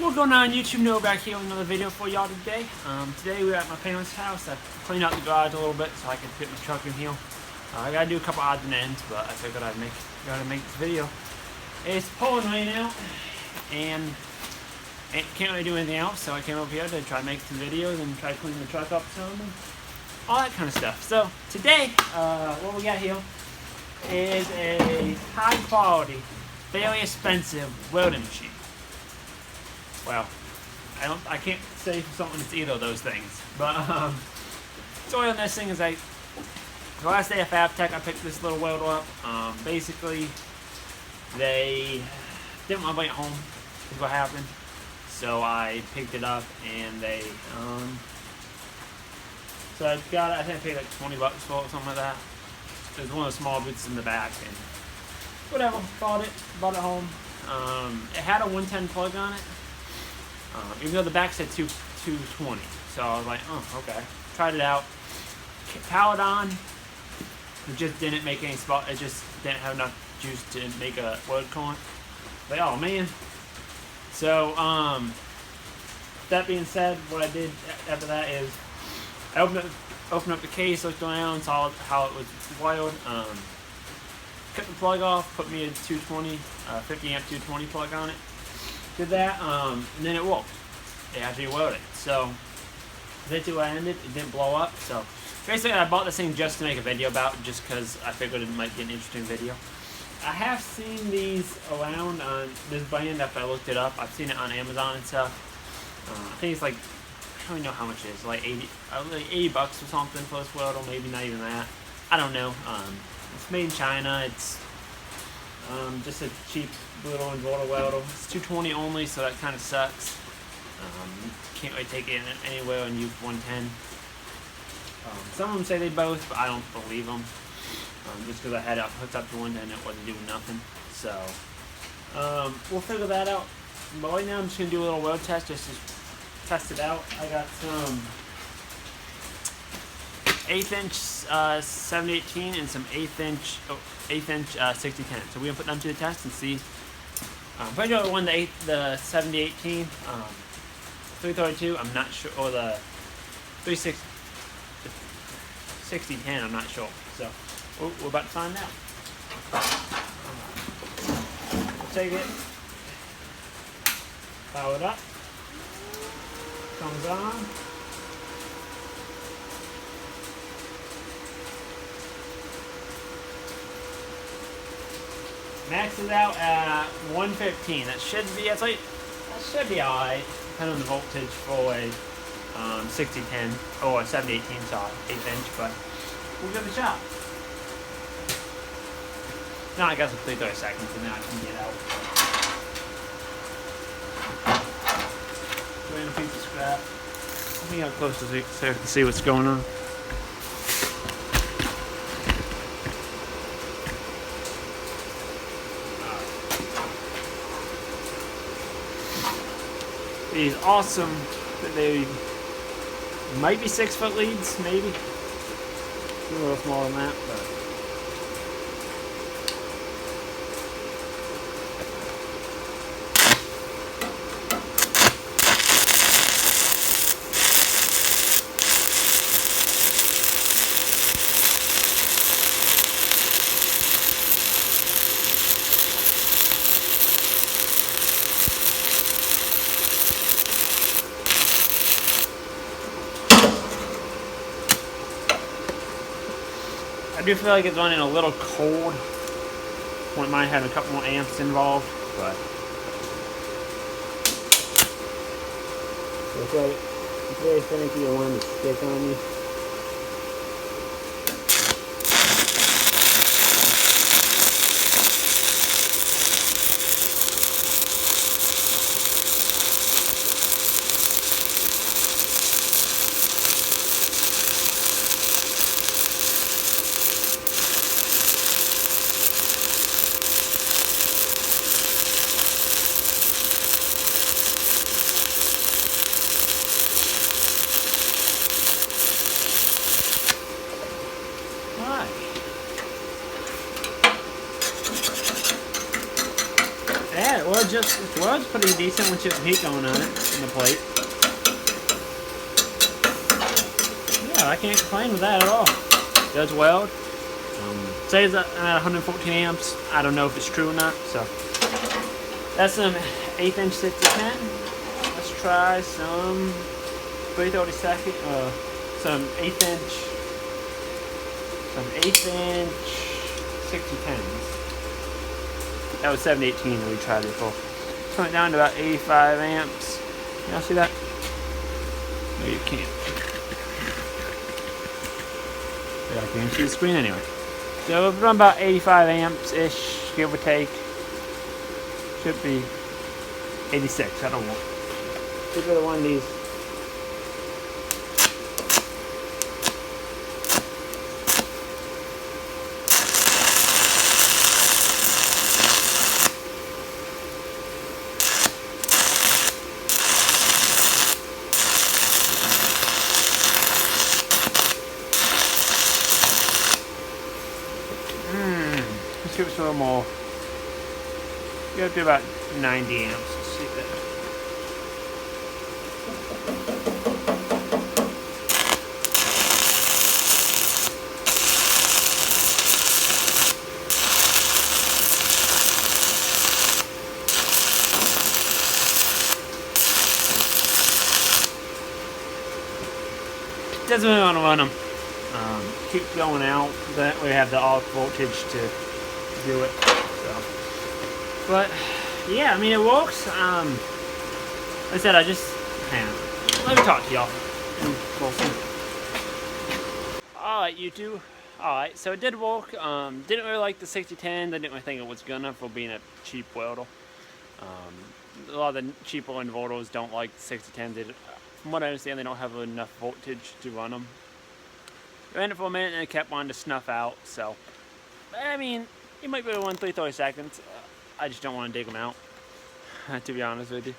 What's going on YouTube? Noah back here with another video for y'all today. Today we're at my parents' house. I cleaned out the garage a little bit so I can fit my truck in here. I gotta do a couple odds and ends, but I figured I'd gotta make this video. It's pouring rain out, and can't really do anything else, so I came over here to try to make some videos and try to clean the truck up some and all that kind of stuff. So today, what we got here is a high quality, fairly expensive welding machine. Well, I can't say for something that's either of those things, but story on this thing is the last day of Fabtech I picked this little welder up. Basically, they didn't want to bring it home, is what happened. So I picked it up and so I got it, I think I paid like $20 for it or something like that. There's one of the small boots in the back and whatever, bought it home. It had a 110 plug on it. Even though the back said 220, so I was like, oh, okay. Tried it out. Powered on. It just didn't make any spot. It just didn't have enough juice to make a weld coolant. Like, oh man. So, that being said, what I did after that is I opened up the case, looked around, saw how it was wired. Cut the plug off, put me a 220, 50 amp 220 plug on it. Did that, and then it worked. It actually welded. So, that's where I ended. It didn't blow up. So, basically, I bought this thing just to make a video about, just because I figured it might be an interesting video. I have seen these around on this brand after I looked it up. I've seen it on Amazon and stuff. I think it's like, I don't even know how much it is, like 80 bucks or something for this welder, maybe not even that. I don't know. It's made in China. It's just a cheap little inverter welder. It's 220 only, so that kind of sucks. Can't really take it anywhere and use 110. Some of them say they both, but I don't believe them. Just because I had it hooked up to 110, it wasn't doing nothing. So we'll figure that out. But right now I'm just gonna do a little weld test just to test it out. I got some 1/8 inch 7018 and some 1/8 inch 6010. So we're gonna put them to the test and see. Pretty sure I won the 7018, 332. I'm not sure, or the 6010. I'm not sure. So we're about to find out. We'll take it, power it up, comes on. Maxes out at 115. That should be alright, depending on the voltage for a 6010 or 7018, sorry, 1/8 inch. But we'll give it a shot. Now I guess it'll take 30 seconds and then I can get out. Throw in a piece of scrap. Let me get close so I can see what's going on. These awesome, they might be 6-foot leads, maybe. A little smaller than that, but. I do feel like it's running a little cold. Wouldn't mind having a couple more amps involved, but it's very finicky and wanting to stick on you. yeah, it was pretty decent once you have heat going on it in the plate. Yeah, I can't complain with that at all. Does weld. Says at 114 amps. I don't know if it's true or not. So that's some 1/8 inch 6010. Let's try some 3/32. Some 1/8 inch 6010s. That was 718 that we tried it for. It's went down to about 85 amps. Y'all see that? No, you can't. Yeah, I can't see the screen anyway. So we've run about 85 amps-ish, give or take. Should be 86, I don't know. Should be one of these. Let's give it a little more. Go to about 90 amps. Let's see that. Doesn't really want to run them. Keep going out. That we have the off voltage to do it. So, but yeah, I mean it works. Like I said, let me talk to y'all. Alright, YouTube. Alright, so it did work. Didn't really like the 6010. I didn't really think it was good enough for being a cheap welder. A lot of the cheaper inverters don't like the 6010s. From what I understand, they don't have enough voltage to run them. I ran it for a minute and it kept wanting to snuff out. So, I mean, you might be able to run 3/32. I just don't want to dig them out, to be honest with you,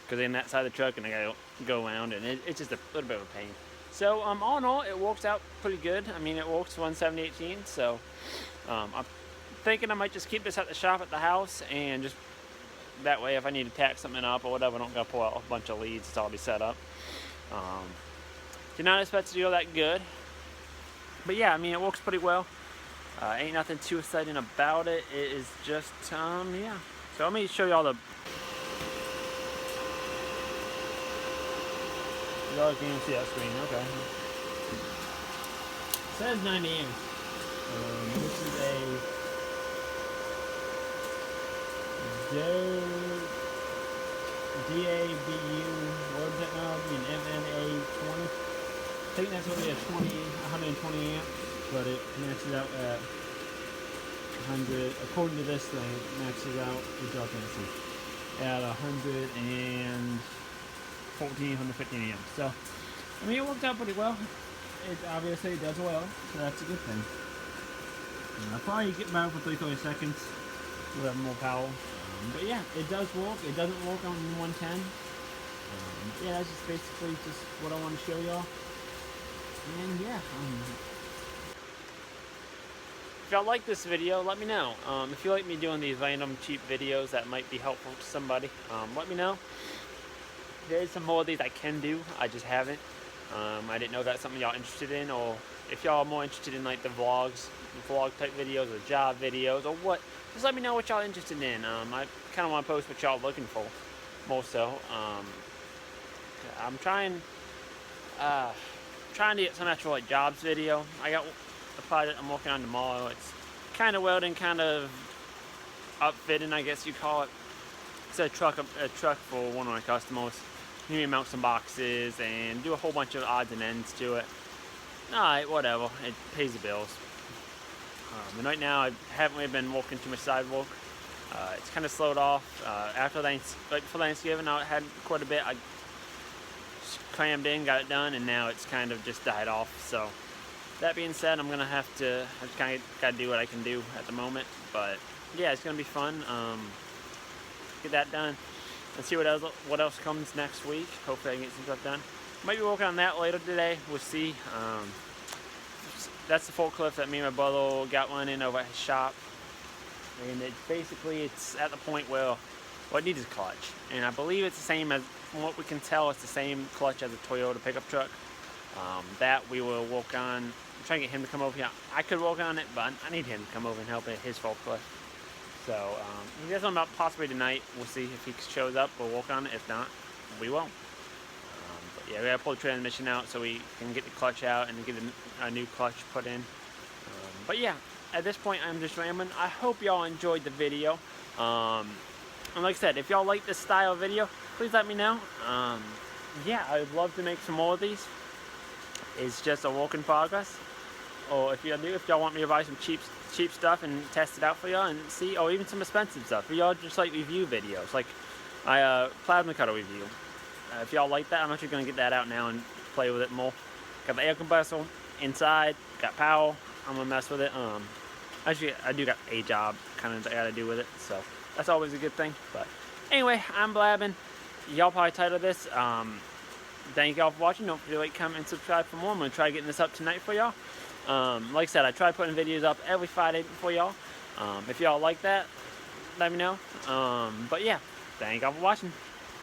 because they're in that side of the truck and I gotta go around, and it's just a little bit of a pain. So, all in all, it works out pretty good. I mean, it works 1/7/18. So, I'm thinking I might just keep this at the shop at the house, and just that way, if I need to tack something up or whatever, I don't gotta pull out a bunch of leads. It's already set up. Did not expect to do that good. But yeah, I mean, it works pretty well. Ain't nothing too exciting about it. It is just, yeah. So let me show y'all the... Y'all can't see that screen, okay. It says 90 amps. This is a... DABU Word Technology and MNA20. I think that's only a 120 amp, but it maxes out at 100. According to this thing, it maxes out, which y'all can see, at 115 amps. So, I mean, it worked out pretty well. It obviously does well, so that's a good thing. I'll probably get back for 3/32. We'll have more power. But yeah, it does work. It doesn't work on 110. Yeah, that's just basically just what I want to show y'all. And yeah. If y'all like this video, let me know. If you like me doing these random cheap videos that might be helpful to somebody, let me know. There's some more of these I can do. I just haven't. I didn't know that's something y'all interested in, or if y'all are more interested in like the vlog type videos or job videos or what. Just let me know what y'all interested in. I kind of want to post what y'all looking for, more so. I'm trying to get some actual like jobs video. I got a project I'm working on tomorrow. It's kind of welding, kind of upfitting, I guess you call it. It's a truck for one of my customers. You need to mount some boxes and do a whole bunch of odds and ends to it. Alright, whatever. It pays the bills. And right now, I haven't really been working too much sidewalk. It's kind of slowed off. Right before Thanksgiving, I had quite a bit. I crammed in, got it done, and now it's kind of just died off. So, that being said, I just kind of got to do what I can do at the moment. But yeah, it's gonna be fun. Get that done. Let's see what else comes next week. Hopefully, I can get some stuff done. Might be working on that later today. We'll see. That's the forklift that me and my brother got one in over at his shop, and it's at the point where What it needs is clutch, and I believe it's the same as, from what we can tell, it's the same clutch as a Toyota pickup truck. That we will work on. I'm trying to get him to come over here. I could work on it, but I need him to come over and help it, his forklift. So he does something about possibly tonight. We'll see if he shows up. We'll work on it. If not, we won't. But yeah, we gotta pull the transmission out so we can get the clutch out and get a new clutch put in. But yeah, at this point I'm just rambling. I hope y'all enjoyed the video. And like I said, if y'all like this style of video, please let me know. Yeah, I'd love to make some more of these. It's just a work in progress. Or if y'all want me to buy some cheap stuff and test it out for y'all and see, or even some expensive stuff. If y'all just like review videos, like plasma cutter review. If y'all like that, I'm actually gonna get that out now and play with it more. Got the air compressor inside, got power. I'm gonna mess with it. Actually, I do got a job kind of I gotta do with it, so that's always a good thing. But anyway, I'm blabbing. Y'all probably tired of this. Thank y'all for watching. Don't forget to like, comment, and subscribe for more. I'm gonna try getting this up tonight for y'all. Like I said, I try putting videos up every Friday for y'all. If y'all like that, let me know. But yeah, thank y'all for watching.